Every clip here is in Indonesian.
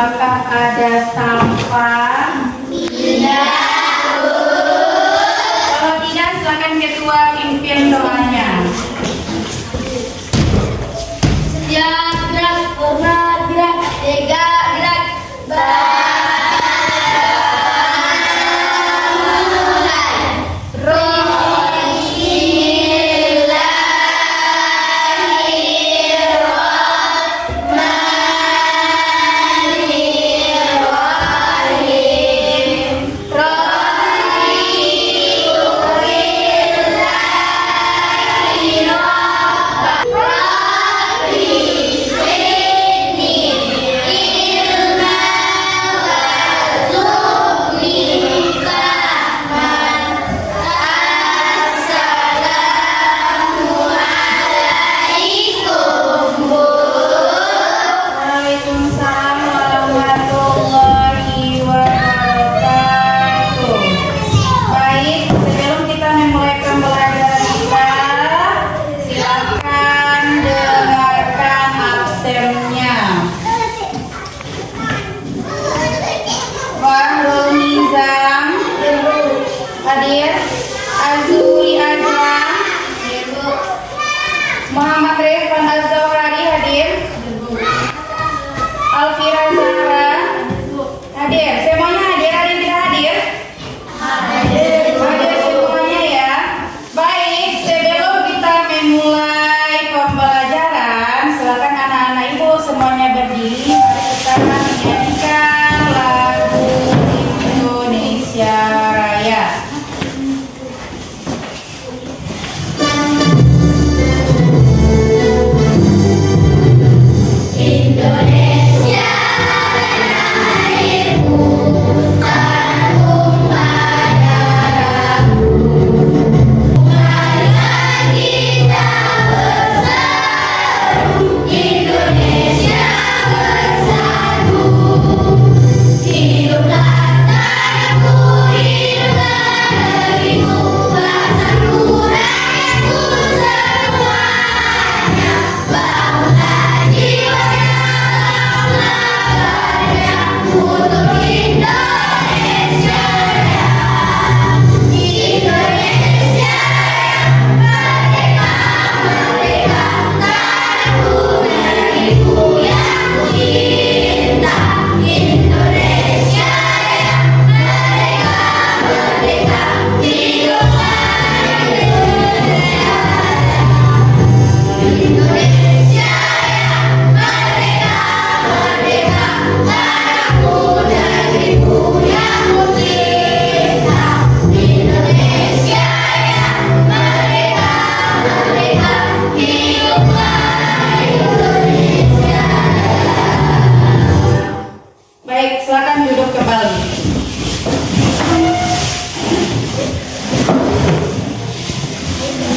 Apakah ada sampah? Tidak. Kalau tidak, silakan ketua pimpin doanya. Ya, gerak, pernah gerak, tiga gerak, hadir. Azuri Azwan, Muhammad Refan Az-Zawrari hadir. Alfira Zahra hadir. Semuanya hadir, ada yang tidak hadir? Hadir semuanya ya. Baik, sebelum kita memulai pembelajaran, silakan anak-anak ibu semuanya berdiri. Mari kita menyanyikan lagu Indonesia Raya. Indonesia tanah airku, tanah tumpah darahku. Marilah kita bersatu, Indonesia bersatu. Hiduplah tanahku, hiduplah negeriku, bangsaku, rakyatku semuanya. Bangunlah jiwanya, untuk Indonesia Raya. Indonesia Raya, merdeka, merdeka, tanahku, negeriku yang ku cinta. Indonesia Raya, merdeka, merdeka, hiduplah Indonesia Raya. Indonesia Raya, merdeka, merdeka, tanahku, negeriku yang ku cinta. Indonesia Raya, merdeka, merdeka, hiduplah Indonesia. Baik, silakan duduk kembali.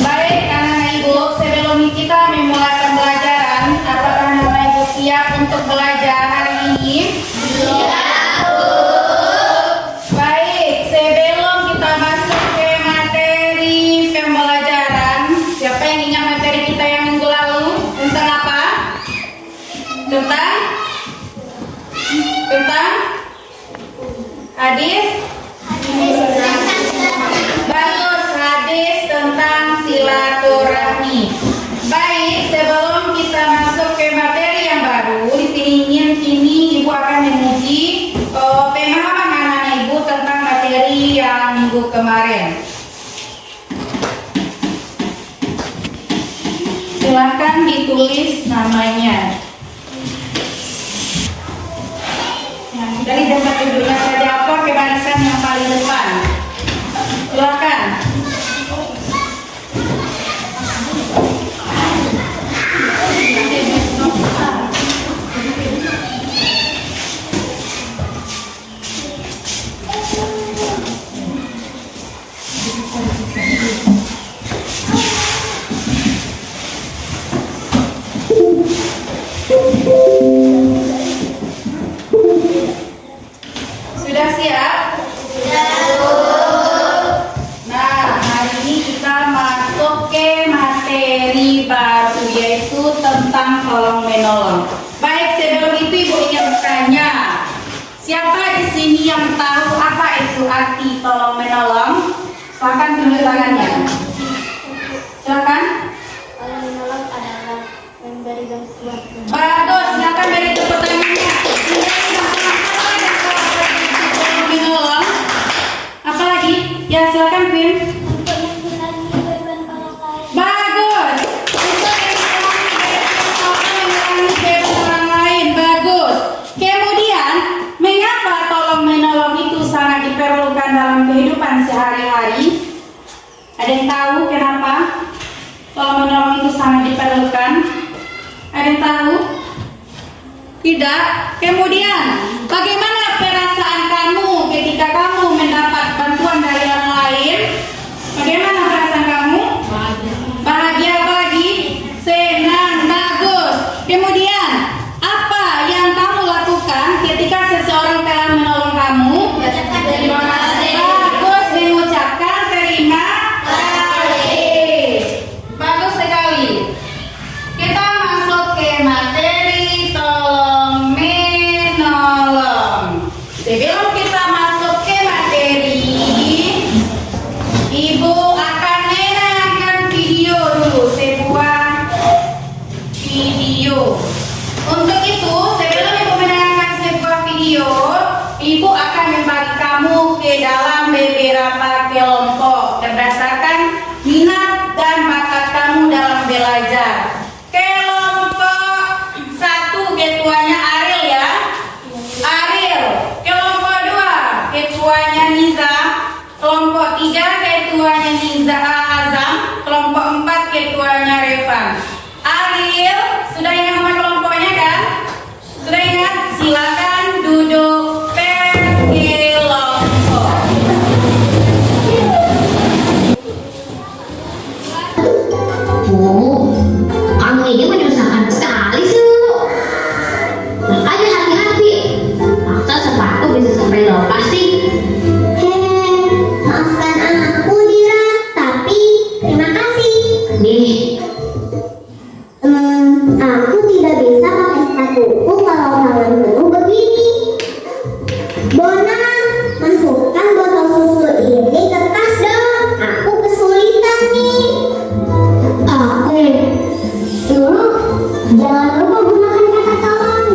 Baik, anak-anak ibu, sebelum kita memulai pembelajaran, apakah anak-anak ibu siap untuk belajar hari ini? Baik, sebelum kita masuk ke materi pembelajaran, siapa yang ingat materi kita yang minggu lalu? Tentang apa? Tentang hadis? Bagus, hadis tentang silaturahmi. Baik, sebelum kita masuk ke materi yang baru, di sini ibu akan menguji pemahaman anak-anak ibu tentang materi yang minggu kemarin. Silakan ditulis namanya. Dari tempat duduknya saja apa ke barisan yang paling depan. Silakan. Sudah siap? Nah, hari ini kita masuk ke materi baru, yaitu tentang tolong menolong. Baik, sebelum itu ibu ingin bertanya, yang tahu apa itu arti tolong menolong? Silakan tunjuk tangannya. Silakan. Tolong menolong adalah memberi bantuan. Bagus, silakan beri tepuk tangannya. Tolong menolong. Apalagi? Ya silakan Pin. Untuk mengurangi beban orang lain. Bagus. Untuk mengurangi beban orang lain. Bagus. Kemudian, mengapa tolong menolong itu sangat diperlukan dalam kehidupan sehari-hari? Ada yang tahu kenapa tolong menolong itu sangat diperlukan? Ada yang tahu? Tidak. Kemudian, bagaimana perasaan kamu ketika kamu mendapat bantuan dari orang lain? Bagaimana perasaan kamu? Bahagia bagi, senang, bagus. Kemudian, apa yang kamu lakukan ketika seseorang telah menolong kamu? Terima kasih. Bagus, mengucapkan terima kasih. Bagus sekali. Kita masuk ke materi tolong menolong. Sebelum kita masuk ke materi, Ibu akan menayangkan video dulu, sebuah video. Untuk itu, sebelum Ibu menayangkan sebuah video, Ibu akan membagi kamu ke dalam beberapa kelompok berdasarkan minat dan bakat kamu dalam belajar. Kelompok 1 ketuanya Ariel ya. Ariel. Kelompok 2 ketuanya Niza. Kelompok 3 ketuanya Niza Azam. Kelompok 4 ketuanya Revan. Ariel, sudah ingat nama kelompoknya kan? Sudah ingat? Silakan duduk per kelompok. Kamu ini menyusahkan sekali sih, Bu. Makanya hati-hati. Masa sepatu bisa sampai lepas sih? Maafkan aku, Dira, tapi terima kasih. Nih, Aku tidak bisa pakai sepatuku kalau tanganku begini. Bona, masukkan botol susu ini ke tas dong. Aku kesulitan nih. Jangan lupa gunakan kata tolong.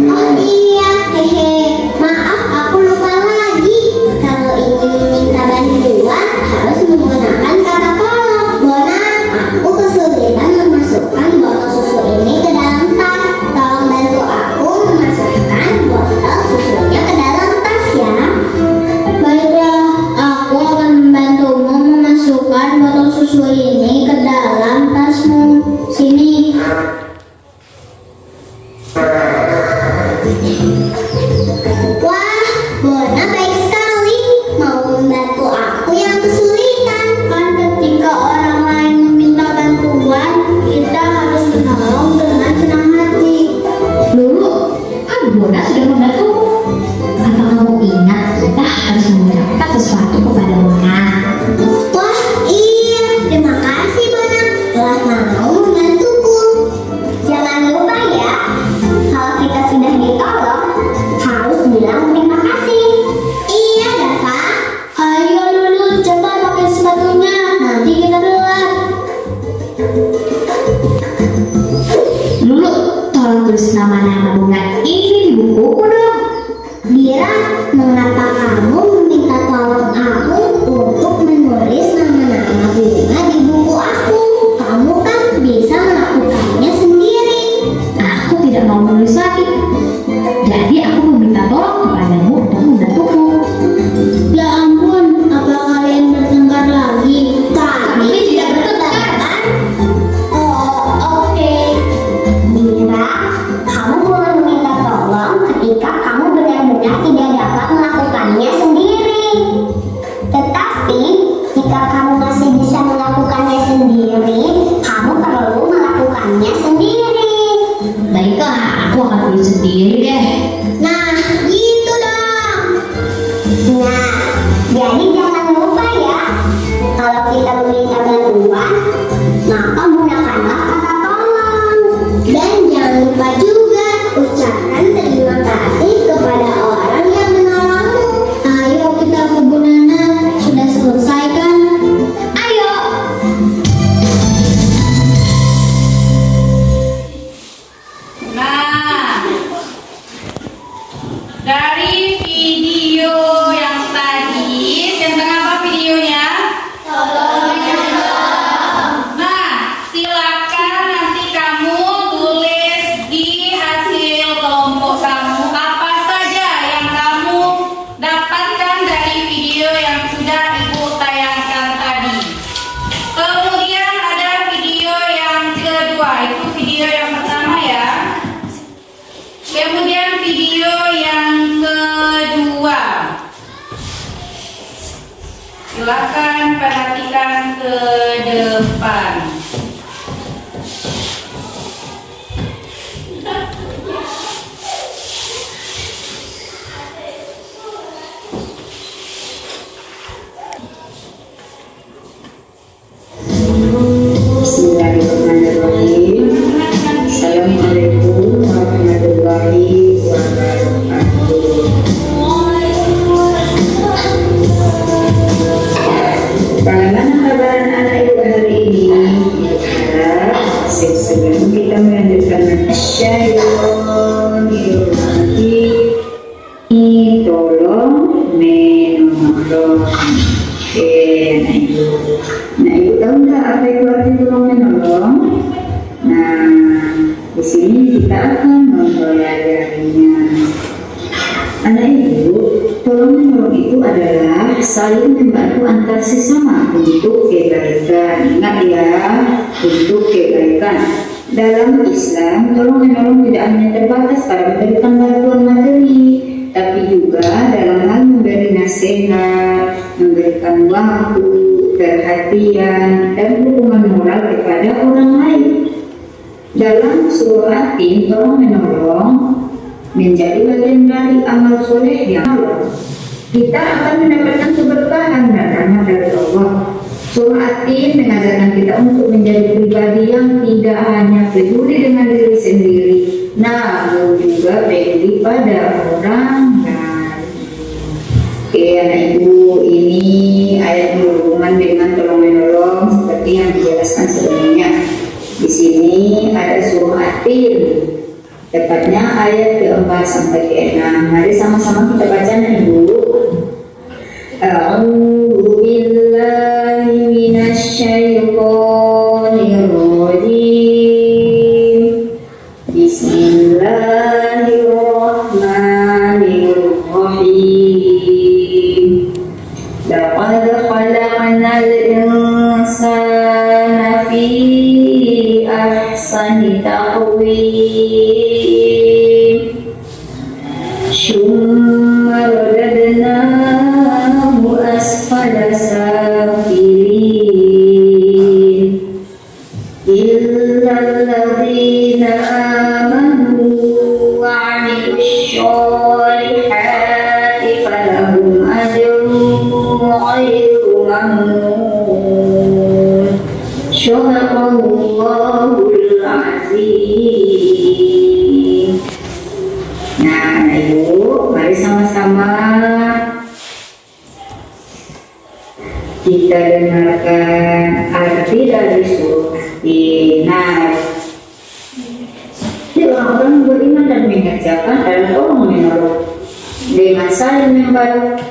Oh iya, hehe. Maaf, aku lupa lagi. Kalau ingin minta bantuan harus menggunakan kata tolong. Bona, aku kesulitan memasukkan botol susu ini ke dalam tas. Tolong bantu aku memasukkan botol susunya ke dalam tas ya. Baiklah, aku akan membantumu memasukkan botol susu ini ke dalam tasmu. Sini. Wah, Bona baik sekali. Mau membantu aku yang kesulitan. Kan ketika orang lain meminta bantuan, kita harus menolong dengan senang hati. dulu kan Bona sudah membantumu. Apa kamu ingat kita harus mengucapkan sesuatu kepada Bona? Wah, iya. Terima kasih, Bona, telah mau membantuku. Jangan lupa ya, kalau kita sudah ditolong, harus bilang terima kasih. Iya, Dava. Ayo Lulu, coba pakai sepatunya. Nanti kita telat. Lulu, tolong tulis nama-nama bunga ini di bukuku dong. Dira, mengapa kamu meminta tolong aku untuk menulis nama-nama bunga di buku aku? Kamu kan bisa melakukannya sendiri. Aku tidak mau menulis lagi. Jadi aku meminta tolong kepadamu untuk membantuku. Ya ampun, apa kalian bertengkar lagi? Kami tidak bertengkar, kan? Oh, oke. Dira, kamu boleh meminta tolong ketika kamu benar-benar tidak dapat melakukannya sendiri. Tetapi, jika kamu masih bisa melakukannya sendiri, kamu perlu melakukannya sendiri. Baiklah, aku akan tulis sendiri deh. Nah, gitu dong. Nah, jadi jangan lupa ya, kalau kita meminta bantuan, maka gunakanlah kata tolong. Dan jangan lupa juga ucapkan terima kasih kepada orang yang menolong Dari video yang tadi, tentang apa videonya? Nah, silakan nanti kamu tulis di hasil kelompok kamu apa saja yang kamu dapatkan dari video yang sudah Ibu tayangkan tadi. Kemudian ada video yang kedua, itu video yang pertama ya. Kemudian video yang kedua. Silakan perhatikan ke depan. Bismillahirrahmanirrahim. Assalamualaikum warahmatullahi wabarakatuh. Bagaimana kabar anak ibu hari ini? Sebelum kita melanjutkan Syaitanirrajim, tolong menolong. Nah ibu tahu nggak apa itu arti tolong menolong? Nah di sini kita akan mempelajarinya. Anak ibu, tolong menolong itu adalah saling membantu antar sesama untuk kebaikan. Ingat ya, untuk kebaikan. Dalam Islam, tolong menolong tidak hanya terbatas pada memberikan bantuan materi, tapi juga dalam hal memberi nasihat, memberikan waktu, perhatian, dan dukungan moral kepada orang lain. Dalam surah At-Tin, tolong menolong menjadi bagian dari amal soleh yang kita akan mendapatkan keberkahan dan rahmat dari Allah. Surah At-Tin mengajarkan kita untuk menjadi pribadi yang tidak hanya peduli dengan diri sendiri, namun juga peduli pada orang lain. Oke anak ibu, ini ayat berhubungan dengan tolong menolong seperti yang dijelaskan sebelumnya. Di sini ada surah At-Tin, tepatnya ayat ke-4 sampai ke-6. Mari sama-sama kita baca ibu. A'udzu billahi minasyaitonir rajim. Bismillahirrahmanirrahim. Laqad khalaqnal insana fi ahsani taqwim. Summa radadnahu asfala safilin. Illal ladzina amanu wa 'amilus sholihati falahum ajrun ghairu mamnun. Shadaqallahul azim. Nah, ayo mari sama-sama kita dengarkan arti dari surah Dinar. Jadi orang-orang beriman dan mengerjakan dalam tolong menolong dengan saling membantu.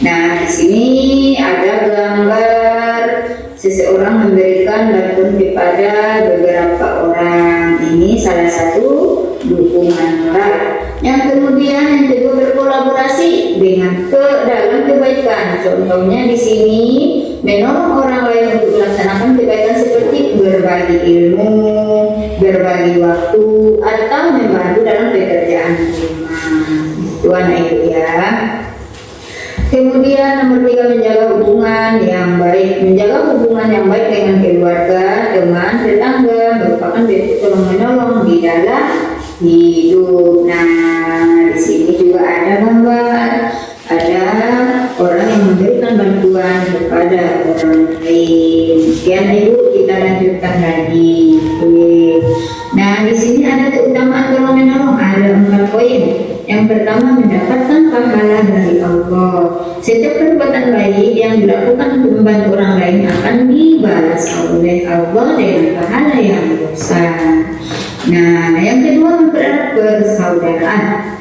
Nah, di sini ada gambar seseorang memberikan bantuan kepada beberapa orang. Ini salah satu dukungan moral. Yang kemudian yang kedua berkolaborasi dengan dalam kebaikan. Contohnya di sini menolong orang lain untuk melaksanakan kebaikan seperti berbagi ilmu, berbagi waktu, atau membantu dalam pekerjaan rumah. Itu anak ibu ya. Kemudian nomor 3, menjaga hubungan yang baik. Menjaga hubungan yang baik dengan keluarga, teman, tetangga merupakan bentuk tolong menolong di dalam hidup. Nah, di sini juga ada gambar, ada orang yang memberikan bantuan kepada orang lain. Sekian ibu, kita lanjutkan lagi. Nah, di sini ada keutamaan tolong menolong, ada 4 poin. Yang pertama, mendapatkan pahala dari Allah. Setiap perbuatan baik yang dilakukan untuk membantu orang lain akan dibalas oleh Allah dengan pahala yang besar. Nah, yang kedua, mempererat persaudaraan.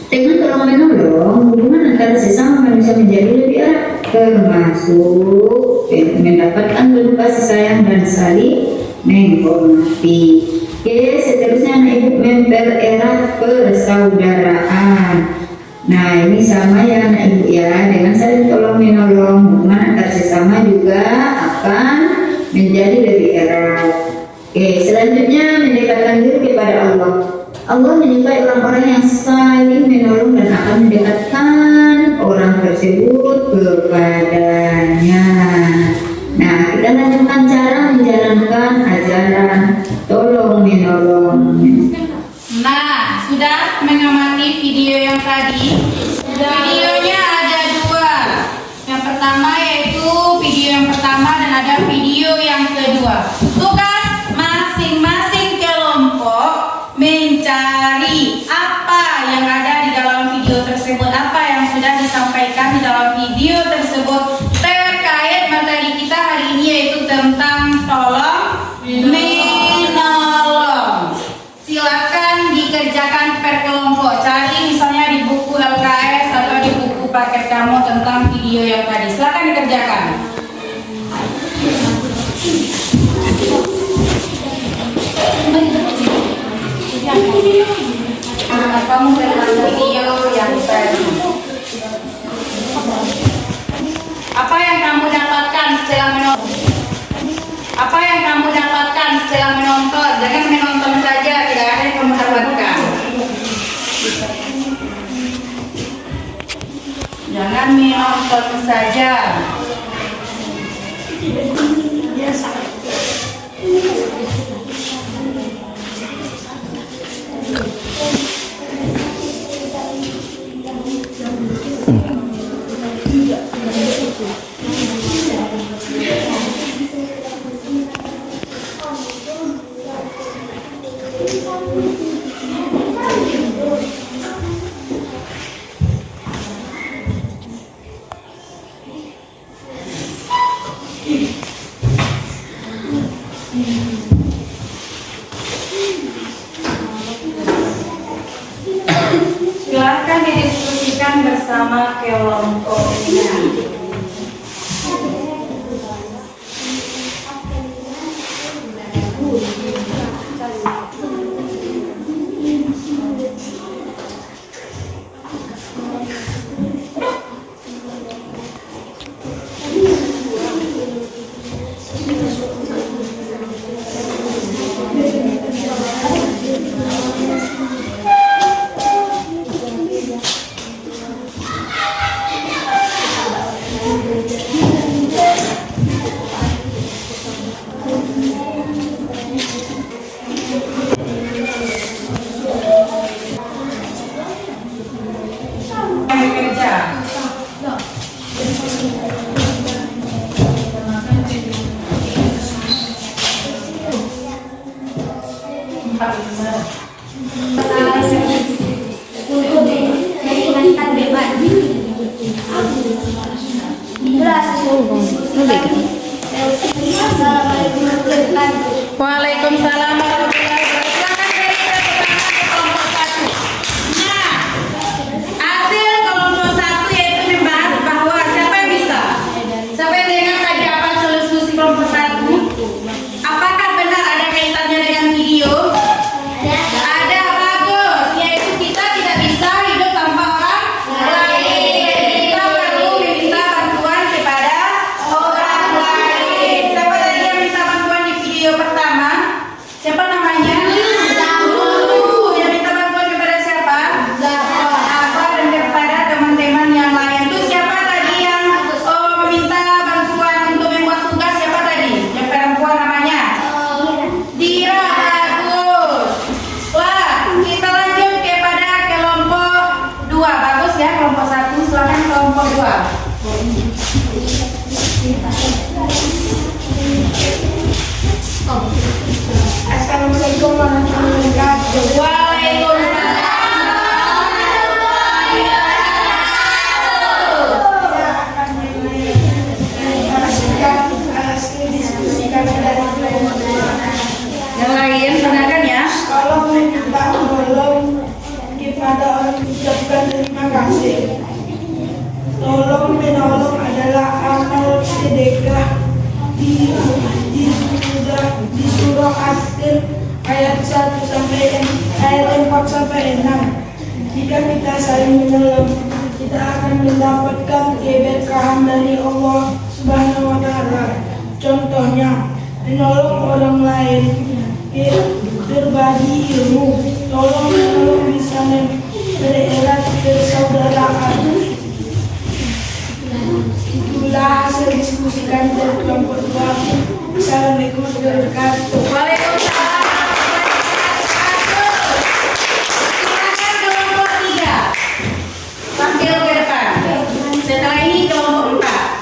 Dengan tolong menolong, hubungan antara sesama manusia menjadi lebih erat, termasuk mendapatkan bentuk kasih sayang dan saling menghormati. Oke, seterusnya anak ibu mempererat persaudaraan. Nah, ini sama ya anak ibu ya, dengan saling tolong menolong, hubungan antar sesama juga akan menjadi lebih erat. Oke, selanjutnya mendekatkan diri kepada Allah. Allah menyukai orang-orang yang saling menolong dan akan mendekatkan orang tersebut kepadanya. Nah, kita lanjutkan cara menjalankan ajaran tolong menolong. Nah, sudah mengamati video yang tadi. Videonya ada dua. Yang pertama yaitu video yang pertama dan ada video yang kedua. Tugas masing-masing kelompok mencari apa yang ada di dalam video tersebut, apa yang sudah disampaikan di dalam video tersebut terkait materi kita hari ini yaitu tentang tolong menolong. Silakan dikerjakan per kelompok. Cari misalnya di buku LKS atau di buku paket kamu tentang video yang tadi. Silakan dikerjakan. Kamu tentang video yang tadi. Apa yang kamu dapatkan setelah menonton? Apa yang kamu dapatkan setelah menonton? Jangan menonton saja, tidak ada yang kamu dapatkan. Jangan menonton saja. Silakan didiskusikan bersama kelompoknya. Waalaikumsalam warahmatullahi wabarakatuh. Silakan dari kelompok 1. Nah, hasil kelompok 1 yaitu membahas bahwa siapa yang bisa? Siapa yang dengar tadi apa solusi kelompok 1? Apakah benar ada kaitannya dengan video? Ada, bagus. Yaitu kita tidak bisa hidup tanpa orang lain. Kita perlu meminta bantuan kepada orang lain. Siapa tadi yang minta bantuan di video pertama? Siapa namanya? Yang minta bantuan kepada siapa? Apa dan kepada teman-teman yang lain. Itu siapa tadi yang meminta bantuan untuk membuat tugas? Siapa tadi? Yang perempuan namanya? Dira, bagus. Wah, kita lanjut kepada kelompok 2. Bagus ya, kelompok 1. Silakan kelompok 2. Assalamualaikum warahmatullahi wabarakatuh. Waalaikumsalam. Yang lain, silakan ya. Kalau minta tolong kepada orang mengucapkan terima kasih. Tolong menolong adalah amal sedekah di surah As-Sir ayat 1 sampai ayat 4 sampai 6. Jika kita saling menolong, kita akan mendapatkan keberkahan dari Allah Subhanahu wa Ta'ala. Contohnya, menolong orang lain, berbagi ilmu, tolong menolong bisa mempererat persaudaraan. Itulah hasil diskusi kami dari kelompok 2. Assalamualaikum warahmatullahi wabarakatuh. Waalaikumsalam. Silakan kelompok 3 tampil ke depan. Setelah ini kelompok 4.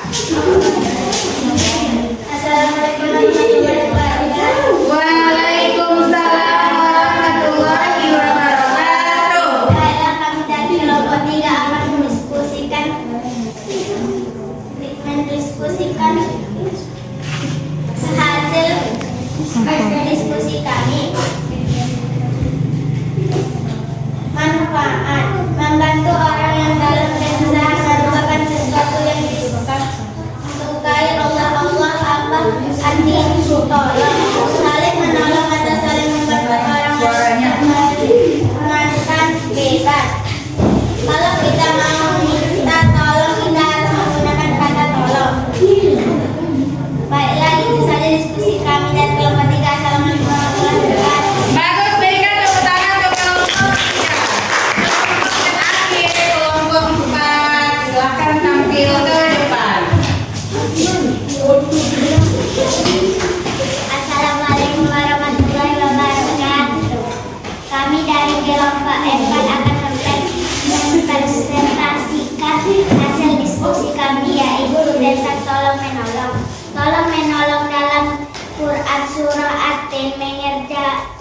Assalamualaikum warahmatullahi wabarakatuh. Waalaikumsalam warahmatullahi wabarakatuh. Baiklah, kami dari kelompok 3 akan mendiskusikan hasil diskusi kami. Manfaat membantu orang yang dalam kesusahan merupakan sesuatu yang disukai Allah apa arti tolong, saling menolong atau saling membantu orang yang mengancam bebas. Kalau kita mau minta tolong, kita harus menggunakan kata tolong. Baiklah, itu saja diskusi kami dan kelompok 3. Assalamualaikum warahmatullahi wabarakatuh. Bagus, berikan tepuk tangan untuk kelompok 3. Terakhir kelompok 4. Silakan tampil ke depan. Assalamualaikum warahmatullahi wabarakatuh. Kami dari kelompok 4 akan mempresentasikan hasil diskusi kami, yaitu tentang tolong menolong. Tolong menolong dalam Quran surah At-Tin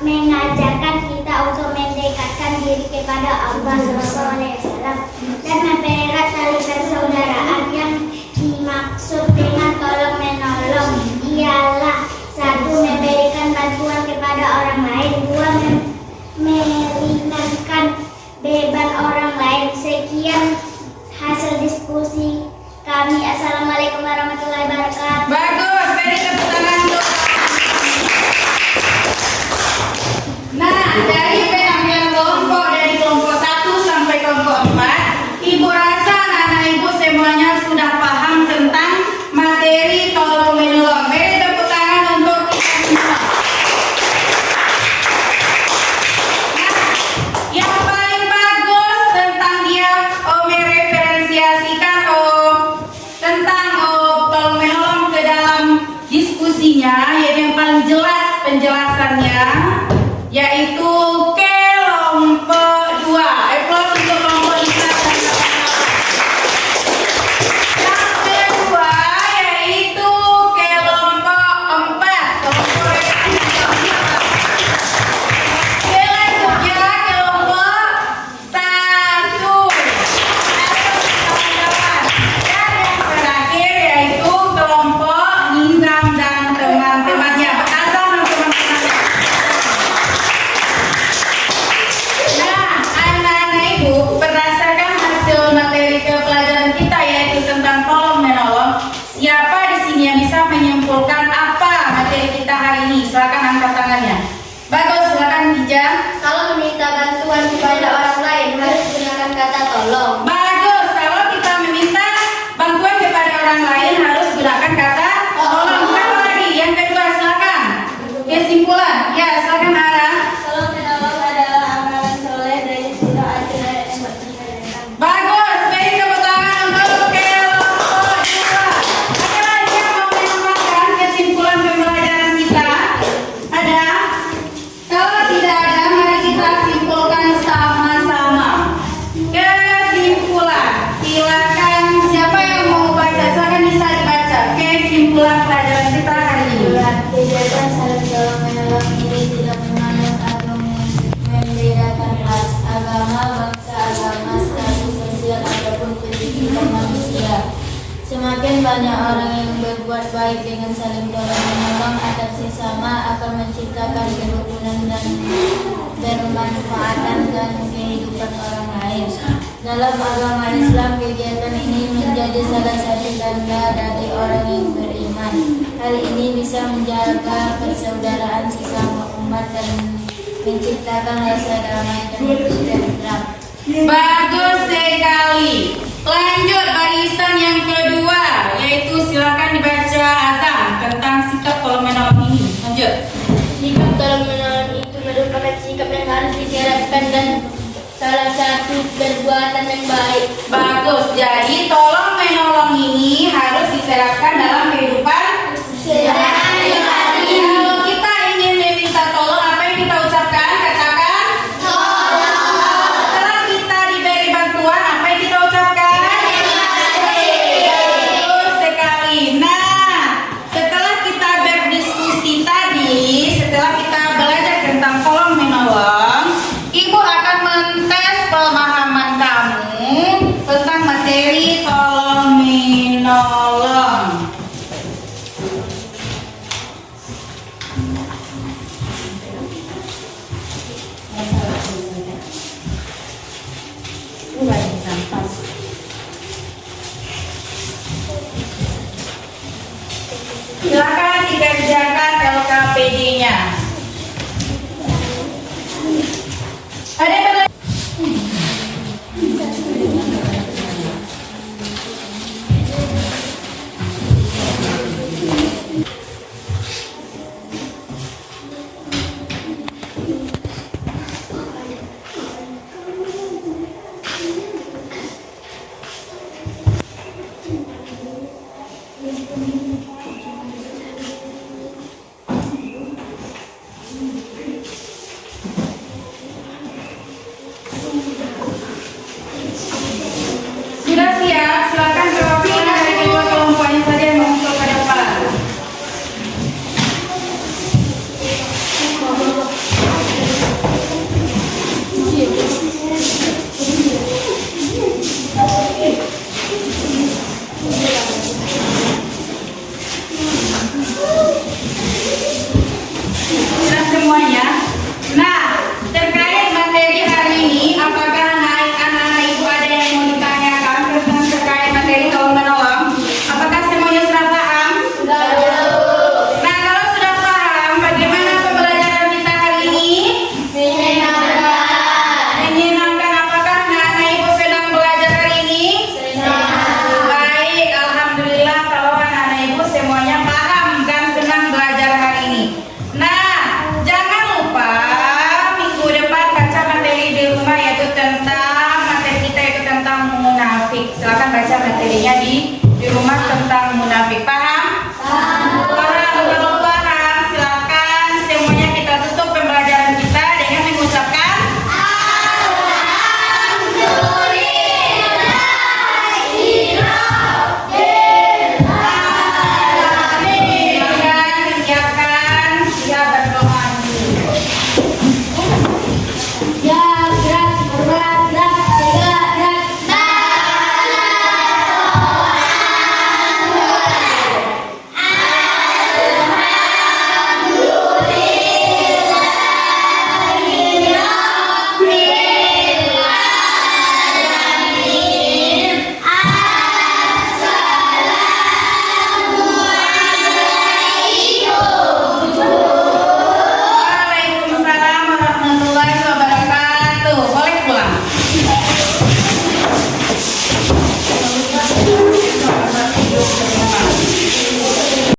mengajarkan kita untuk mendekatkan diri kepada Allah SWT dan mempererat tali persaudaraan. Yang dimaksud dengan tolong menolong ialah 1. Memberikan bantuan kepada orang lain, 2. Meringankan beban orang lain. Sekian hasil diskusi kami. Assalamualaikum warahmatullahi wabarakatuh. Bagus, beri tepuk tangan untuk. Nah, dari penampilan kelompok dari kelompok 1 sampai kelompok 4, Ibu rasa anak-anak Ibu semuanya sudah paham tentang materi tolong menolong. Beri tepuk tangan untuk kita semua. Nah, yang paling bagus tentang dia mereferensiasikan tentang tolong menolong ke dalam diskusinya, yaitu yang paling jelas penjelasannya, yaitu kelompok 2. Applause untuk kelompok 5. Yang kedua yaitu kelompok 4. Selanjutnya kelompok 1. Dan yang terakhir yaitu kelompok Nizam dan teman-temannya. Azam dan teman-temannya. Nah, anak-anak Ibu, berdasarkan hasil materi kepelajaran kita yaitu tentang tolong menolong, siapa di sini yang bisa menyimpulkan apa materi kita hari ini? Silakan angkat tangannya. Bagus, silakan Hija. Kalau meminta bantuan kepada orang lain harus gunakan kata tolong. Bagus, kalau kita meminta bantuan kepada orang lain harus gunakan kata tolong. Satu lagi, yang kedua silakan. Kesimpulan, ya silakan Ara. Tolong menolong adalah amalan soleh dari surah At-Tin ayat 4. Bagus, beri tepuk tangan untuk kelompok 2. Ada lagi yang mau menambahkan kesimpulan pembelajaran kita? Ada? Kalau tidak ada, mari kita simpulkan sama-sama. Kesimpulan, silakan siapa yang mau baca, silakan bisa dibaca. Kesimpulan pelajaran kita hari ini. Kegiatan saling tolong menolong ini tidak memandang atau membedakan ras, agama, bangsa, agama, status sosial ataupun pendidikan manusia. Semakin banyak orang yang berbuat baik dengan saling tolong menolong antar sesama akan menciptakan kerukunan dan bermanfaatan dan kehidupan orang lain. Dalam agama Islam, kegiatan ini menjadi salah satu tanda dari orang yang beriman. Hal ini bisa menjaga persaudaraan sesama umat dan menciptakan rasa damai dan sejahtera. Bagus sekali. Lanjut barisan yang kedua, yaitu silakan dibaca azam tentang sikap tolong menolong ini. Lanjut. Sikap tolong menolong itu merupakan sikap yang harus diterapkan dan salah satu perbuatan yang baik. Bagus. Jadi tolong menolong ini harus diterapkan dalam kehidupan sehari-hari. Kalau kita ingin meminta tolong, apa yang kita ucapkan? Katakan tolong. Setelah kita diberi bantuan, apa yang kita ucapkan? Bagus sekali. Nah, setelah kita berdiskusi tadi, setelah kita belajar tentang tolong menolong, Ibu akan mentes pemahaman kamu tentang materi tolong menolong. Silakan